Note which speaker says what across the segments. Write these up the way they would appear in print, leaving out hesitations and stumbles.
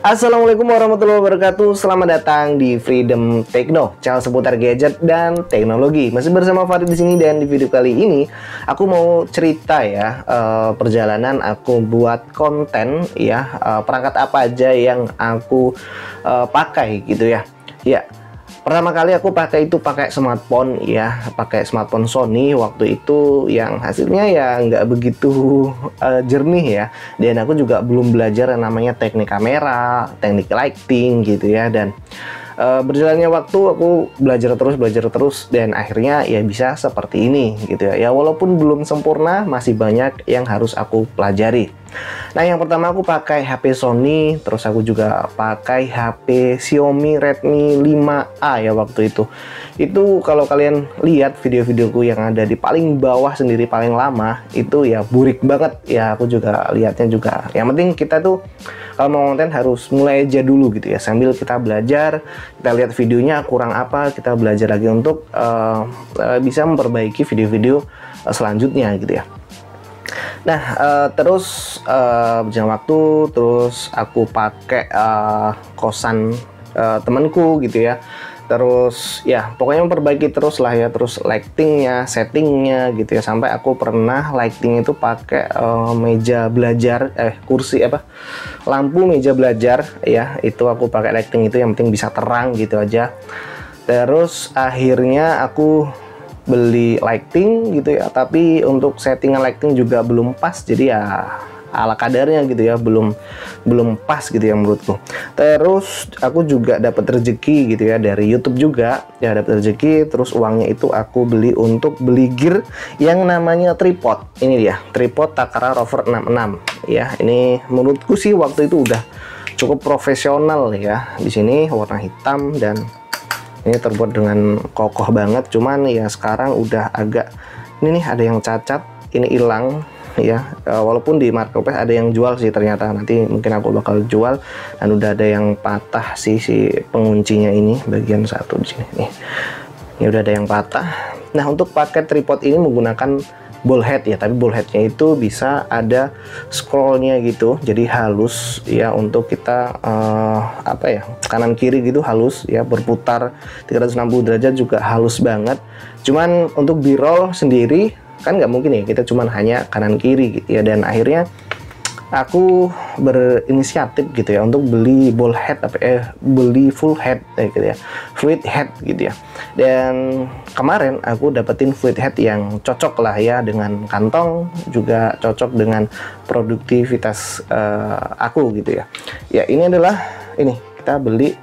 Speaker 1: Assalamualaikum warahmatullahi wabarakatuh. Selamat datang di Freedom Techno, channel seputar gadget dan teknologi. Masih bersama Farid di sini, dan di video kali ini aku mau cerita ya, perjalanan aku buat konten ya, perangkat apa aja yang aku pakai gitu ya. Ya, pertama kali aku pakai smartphone ya, pakai smartphone Sony waktu itu, yang hasilnya ya nggak begitu jernih ya. Dan aku juga belum belajar yang namanya teknik kamera, teknik lighting gitu ya. Dan berjalannya waktu aku belajar terus dan akhirnya ya bisa seperti ini gitu ya. Ya walaupun belum sempurna, masih banyak yang harus aku pelajari. Nah, yang pertama aku pakai HP Sony, terus aku juga pakai HP Xiaomi Redmi 5A ya waktu itu. Itu kalau kalian lihat video-videoku yang ada di paling bawah sendiri, paling lama, itu ya burik banget ya. Aku juga lihatnya juga. Yang penting kita tuh kalau mau konten harus mulai aja dulu gitu ya, sambil kita belajar, kita lihat videonya kurang apa, kita belajar lagi untuk bisa memperbaiki video-video selanjutnya gitu ya. Nah, terus berjalan waktu, terus aku pakai kosan temanku gitu ya. Terus ya pokoknya memperbaiki terus lah ya, terus lightingnya, settingnya gitu ya, sampai aku pernah lighting itu pakai meja belajar, kursi lampu meja belajar ya, itu aku pakai lighting itu, yang penting bisa terang gitu aja. Terus akhirnya aku beli lighting gitu ya, tapi untuk settingan lighting juga belum pas, jadi ya ala kadarnya gitu ya, belum pas gitu ya menurutku. Terus aku juga dapat rezeki gitu ya dari YouTube juga ya, dapat rezeki, terus uangnya itu aku beli untuk beli gear yang namanya tripod. Ini dia tripod Takara Rover 66 ya. Ini menurutku sih waktu itu udah cukup profesional ya. Di sini warna hitam dan ini terbuat dengan kokoh banget. Cuman ya sekarang udah agak, ini nih ada yang cacat, ini hilang ya. Walaupun di marketplace ada yang jual sih ternyata, nanti mungkin aku bakal jual. Dan udah ada yang patah sih si penguncinya ini, bagian satu di sini nih. Ini udah ada yang patah. Nah, untuk paket tripod ini menggunakan ball head ya, tapi ball headnya itu bisa ada scrollnya gitu, jadi halus ya, untuk kita kanan kiri gitu halus ya, berputar 360 derajat juga halus banget. Cuman untuk b-roll sendiri kan nggak mungkin ya, kita cuman hanya kanan kiri gitu ya. Dan akhirnya aku berinisiatif gitu ya untuk beli ball head, beli full head gitu ya, fluid head gitu ya. Dan kemarin aku dapetin fluid head yang cocok lah ya dengan kantong, juga cocok dengan produktivitas aku gitu ya. Ya ini adalah, ini kita beli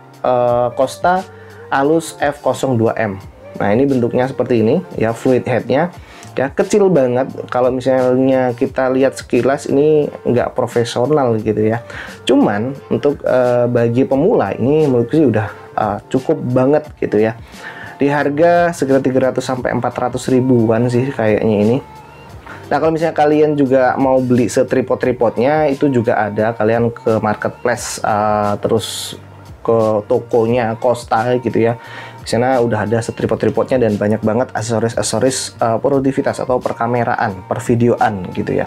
Speaker 1: Costa Alus F02M. Nah, ini bentuknya seperti ini ya, fluid headnya ya, kecil banget. Kalau misalnya kita lihat sekilas ini nggak profesional gitu ya. Cuman untuk bagi pemula ini menurutku sih udah cukup banget gitu ya. Di harga sekitar 300 sampai 400 ribuan sih kayaknya ini. Nah, kalau misalnya kalian juga mau beli setripod-tripodnya, itu juga ada, kalian ke marketplace terus ke tokonya Costa gitu ya. Di sana udah ada setripod-tripodnya dan banyak banget aksesoris-aksesoris produktivitas atau perkameraan, pervideoan gitu ya.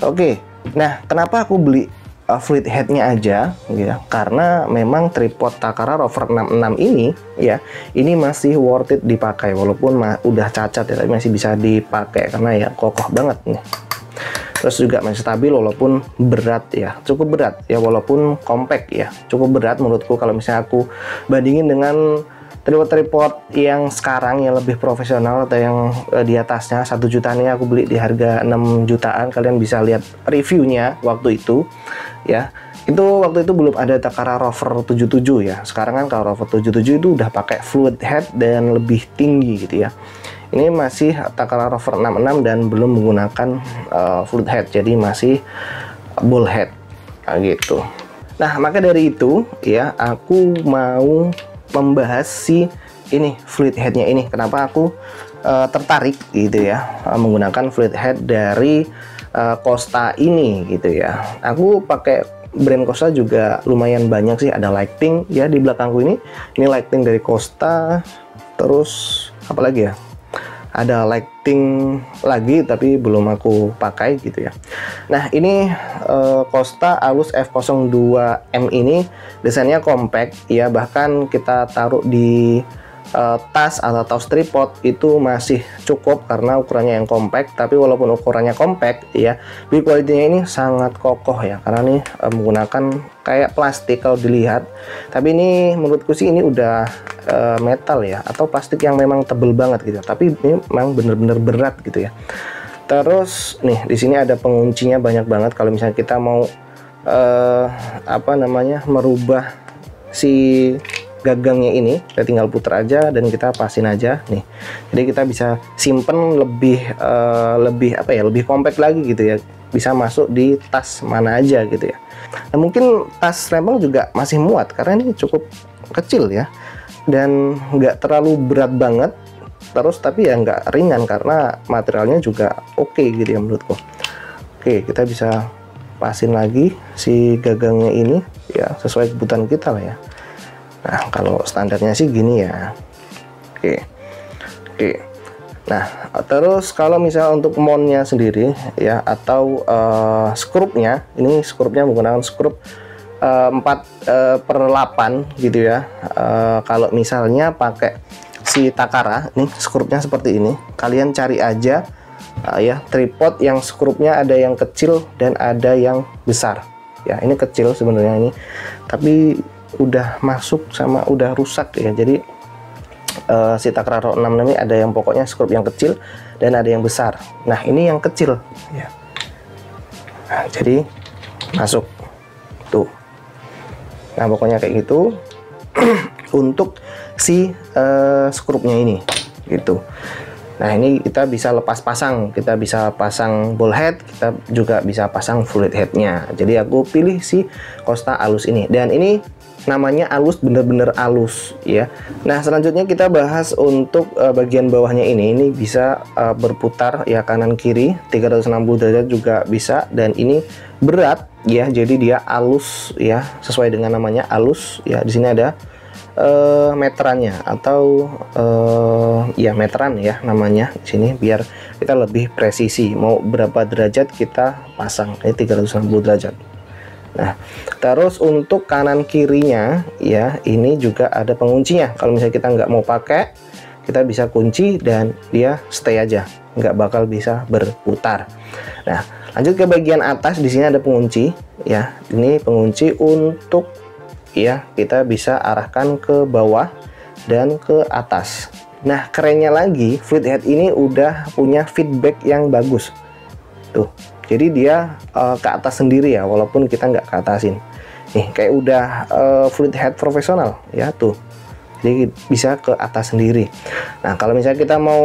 Speaker 1: Oke, nah kenapa aku beli fluid headnya aja gitu ya? Karena memang tripod Takara Rover 66 ini ya, ini masih worth it dipakai, walaupun udah cacat ya, tapi masih bisa dipakai karena ya kokoh banget nih. Terus juga masih stabil walaupun berat ya, cukup berat ya, walaupun compact ya, cukup berat menurutku. Kalau misalnya aku bandingin dengan tripod yang sekarang yang lebih profesional atau yang di atasnya 1 jutaan, ini aku beli di harga 6 jutaan. Kalian bisa lihat reviewnya waktu itu ya. Itu waktu itu belum ada Takara Rover 77 ya. Sekarang kan kalau Rover 77 itu udah pakai fluid head dan lebih tinggi gitu ya. Ini masih Takara Rover 66 dan belum menggunakan fluid head, jadi masih ball head gitu. Nah, maka dari itu ya, aku mau membahas si ini fluid headnya ini. Kenapa aku tertarik gitu ya menggunakan fluid head dari Costa ini gitu ya. Aku pakai brand Costa juga lumayan banyak sih. Ada lighting ya di belakangku ini lighting dari Costa. Terus apa lagi ya, ada lighting lagi tapi belum aku pakai gitu ya. Nah ini Costa Alus F02M ini desainnya compact ya, bahkan kita taruh di tas atau tripod itu masih cukup karena ukurannya yang compact. Tapi walaupun ukurannya compact ya, build quality-nya ini sangat kokoh ya, karena ini menggunakan kayak plastik kalau dilihat, tapi ini menurutku sih ini udah metal ya, atau plastik yang memang tebel banget gitu, tapi ini memang bener-bener berat gitu ya. Terus nih di sini ada penguncinya banyak banget kalau misalnya kita mau merubah si gagangnya ini, kita tinggal putar aja dan kita pasin aja nih. Jadi kita bisa simpen lebih lebih compact lagi gitu ya, bisa masuk di tas mana aja gitu ya. Nah mungkin tas rempel juga masih muat karena ini cukup kecil ya, dan nggak terlalu berat banget, terus tapi ya nggak ringan karena materialnya juga oke gitu ya menurutku. Oke, kita bisa pasin lagi si gagangnya ini ya sesuai kebutuhan kita lah ya. Nah kalau standarnya sih gini ya. Oke. Nah terus kalau misalnya untuk mountnya sendiri ya, atau skrupnya, ini skrupnya menggunakan skrup 4/8 gitu ya. Kalau misalnya pakai si Takara, ini skrupnya seperti ini, kalian cari aja ya tripod yang skrupnya ada yang kecil dan ada yang besar ya. Ini kecil sebenarnya ini, tapi udah masuk sama udah rusak ya. Jadi si Takara Raw 6 ini ada yang pokoknya skrup yang kecil dan ada yang besar. Nah ini yang kecil ya. Nah, jadi masuk tuh. Nah pokoknya kayak gitu untuk si skrupnya ini gitu. Nah ini kita bisa lepas pasang, kita bisa pasang ball head, kita juga bisa pasang fluid headnya. Jadi aku pilih si Costa Alus ini, dan ini namanya alus, bener-bener alus ya. Nah selanjutnya kita bahas untuk bagian bawahnya ini bisa berputar ya kanan kiri 360 derajat juga bisa, dan ini berat ya, jadi dia alus ya, sesuai dengan namanya alus ya. Di sini ada meterannya atau ya meteran ya namanya di sini, biar kita lebih presisi mau berapa derajat kita pasang. Ini 360 derajat. Nah terus untuk kanan kirinya ya, ini juga ada penguncinya. Kalau misalnya kita nggak mau pakai, kita bisa kunci dan dia stay aja, nggak bakal bisa berputar. Nah lanjut ke bagian atas, di sini ada pengunci ya. Ini pengunci untuk ya kita bisa arahkan ke bawah dan ke atas. Nah kerennya lagi, fluid head ini udah punya feedback yang bagus tuh. Jadi dia ke atas sendiri ya, walaupun kita nggak ke atasin. Nih kayak udah fluid head profesional ya tuh. Jadi bisa ke atas sendiri. Nah kalau misalnya kita mau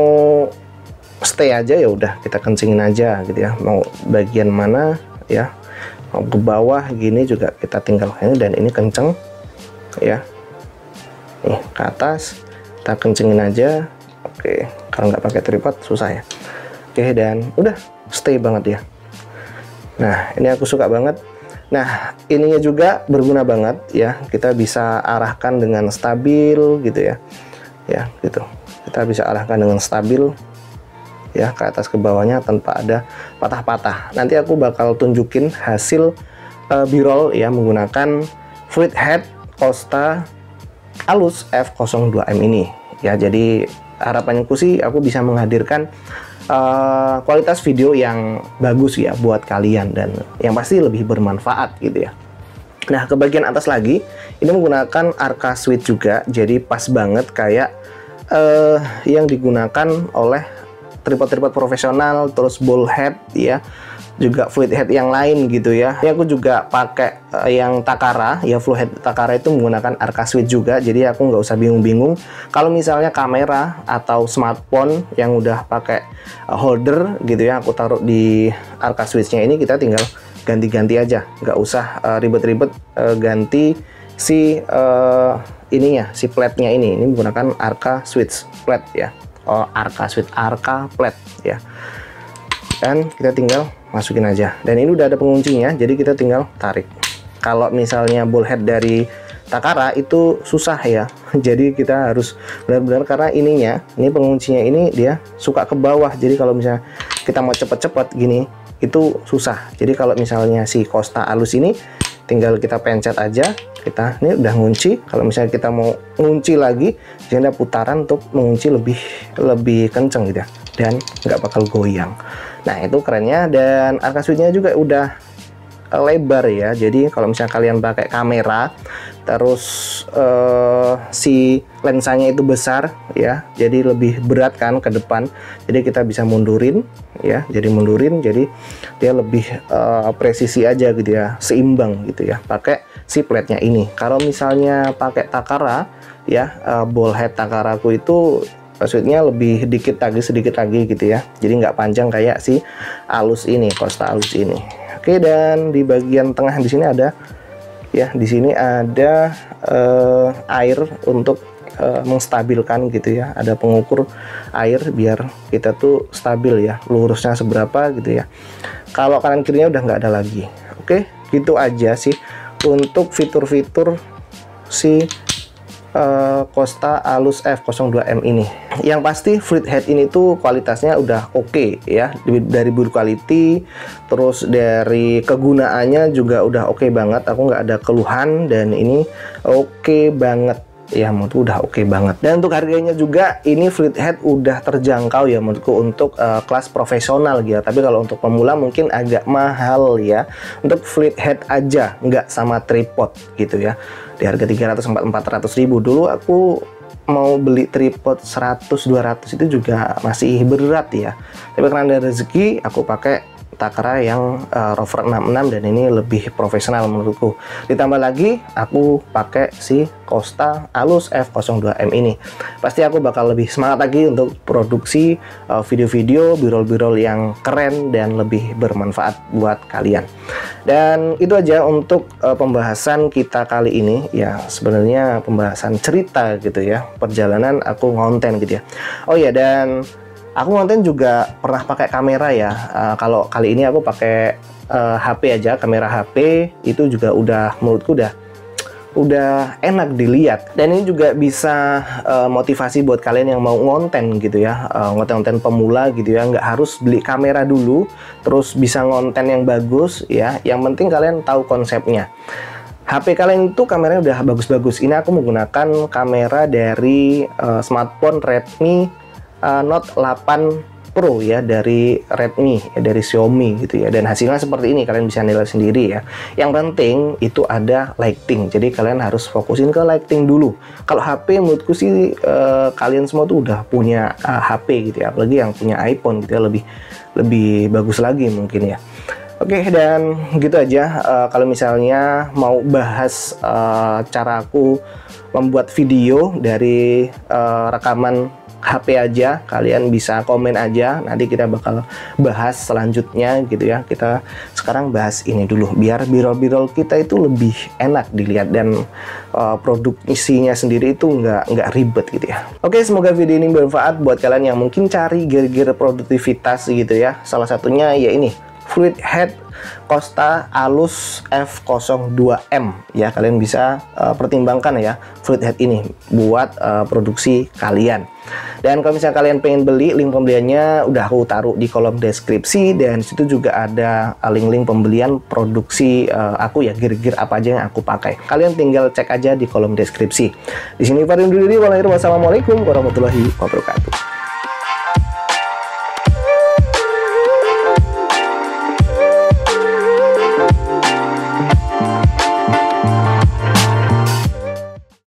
Speaker 1: stay aja ya udah kita kencingin aja gitu ya. Mau bagian mana ya, mau ke bawah gini juga kita tinggal ini, dan ini kenceng ya. Nih ke atas kita kencingin aja. Oke, kalau nggak pakai tripod susah ya. Oke, dan udah stay banget ya. Nah ini aku suka banget. Nah ininya juga berguna banget ya, kita bisa arahkan dengan stabil gitu ya. Ya gitu, kita bisa arahkan dengan stabil ya, ke atas ke bawahnya tanpa ada patah-patah. Nanti aku bakal tunjukin hasil b-roll ya menggunakan fluid head Costa Alus F02M ini ya. Jadi harapanku sih aku bisa menghadirkan kualitas video yang bagus ya buat kalian, dan yang pasti lebih bermanfaat gitu ya. Nah ke bagian atas lagi, ini menggunakan Arca switch juga, jadi pas banget kayak yang digunakan oleh tripod-tripod profesional, terus ball head ya, juga fluid head yang lain gitu ya. Ini aku juga pakai yang Takara ya, fluid head Takara itu menggunakan Arca switch juga, jadi aku nggak usah bingung-bingung kalau misalnya kamera atau smartphone yang udah pakai holder gitu ya, aku taruh di Arca switchnya ini, kita tinggal ganti-ganti aja, nggak usah ribet-ribet ganti si ininya, si plate-nya ini menggunakan Arca switch plate ya. Oh, Arca switch, Arca plate ya. Dan kita tinggal masukin aja, dan ini udah ada penguncinya, jadi kita tinggal tarik. Kalau misalnya ball head dari Takara itu susah ya. Jadi kita harus benar-benar, karena ini penguncinya ini dia suka ke bawah. Jadi kalau misalnya kita mau cepet-cepet gini itu susah. Jadi kalau misalnya si Costa Alus ini tinggal kita pencet aja, kita ini udah ngunci. Kalau misalnya kita mau ngunci lagi, jadi ada putaran untuk mengunci lebih kenceng gitu ya, dan nggak bakal goyang. Nah itu kerennya. Dan arca switch-nya juga udah lebar ya. Jadi kalau misalnya kalian pakai kamera terus si lensanya itu besar ya, jadi lebih berat kan ke depan, jadi kita bisa mundurin ya, jadi mundurin, jadi dia lebih presisi aja gitu ya, seimbang gitu ya pakai si plate-nya ini. Kalau misalnya pakai Takara ya, ball head Takaraku itu switch-nya lebih sedikit lagi gitu ya, jadi nggak panjang kayak si Alus ini, Costa Alus ini. Oke, dan di bagian tengah di sini ada ya, di sini ada air untuk menstabilkan gitu ya, ada pengukur air biar kita tuh stabil ya, lurusnya seberapa gitu ya. Kalau kanan kirinya udah nggak ada lagi. Oke, gitu aja sih untuk fitur-fitur si Costa Alus F02M ini. Yang pasti fluid head ini tuh kualitasnya udah oke ya, dari build quality, terus dari kegunaannya juga udah oke banget. Aku nggak ada keluhan, dan ini oke banget ya, menurutku udah oke banget. Dan untuk harganya juga ini fluid head udah terjangkau ya menurutku untuk kelas profesional gitu. Tapi kalau untuk pemula mungkin agak mahal ya. Untuk fluid head aja, nggak sama tripod gitu ya, di harga 300-400 ribu. Dulu aku mau beli tripod 100-200 itu juga masih berat ya, tapi karena ada rezeki aku pakai Takara yang Rover 66, dan ini lebih profesional menurutku. Ditambah lagi aku pakai si Costa Alus F02M ini, pasti aku bakal lebih semangat lagi untuk produksi video-video b-roll yang keren dan lebih bermanfaat buat kalian. Dan itu aja untuk pembahasan kita kali ini ya, sebenarnya pembahasan cerita gitu ya, perjalanan aku ngonten gitu ya. Oh ya, dan aku ngonten juga pernah pakai kamera ya. Kalau kali ini aku pakai HP aja, kamera HP itu juga udah, menurutku udah enak dilihat. Dan ini juga bisa motivasi buat kalian yang mau ngonten gitu ya, ngonten pemula gitu ya, nggak harus beli kamera dulu terus bisa ngonten yang bagus ya. Yang penting kalian tahu konsepnya. HP kalian itu kameranya udah bagus-bagus. Ini aku menggunakan kamera dari smartphone Redmi Note 8 Pro ya, dari Redmi ya, dari Xiaomi gitu ya. Dan hasilnya seperti ini, kalian bisa nilai sendiri ya. Yang penting itu ada lighting, jadi kalian harus fokusin ke lighting dulu. Kalau HP menurutku sih kalian semua tuh udah punya HP gitu ya, apalagi yang punya iPhone gitu ya, lebih bagus lagi mungkin ya. Oke, dan gitu aja. Kalau misalnya mau bahas cara aku membuat video dari rekaman HP aja, kalian bisa komen aja, nanti kita bakal bahas selanjutnya gitu ya. Kita sekarang bahas ini dulu biar b-roll kita itu lebih enak dilihat, dan produk isinya sendiri itu nggak ribet gitu ya. Oke, semoga video ini bermanfaat buat kalian yang mungkin cari gear-gear produktivitas gitu ya. Salah satunya ya ini, fluid head Costa Alus F02M ya. Kalian bisa pertimbangkan ya fluid head ini buat produksi kalian. Dan kalau misalnya kalian pengen beli, link pembeliannya udah aku taruh di kolom deskripsi, dan situ juga ada link-link pembelian produksi aku ya, gear-gear apa aja yang aku pakai. Kalian tinggal cek aja di kolom deskripsi. Di sini Farid undur diri. Wassalamualaikum warahmatullahi wabarakatuh.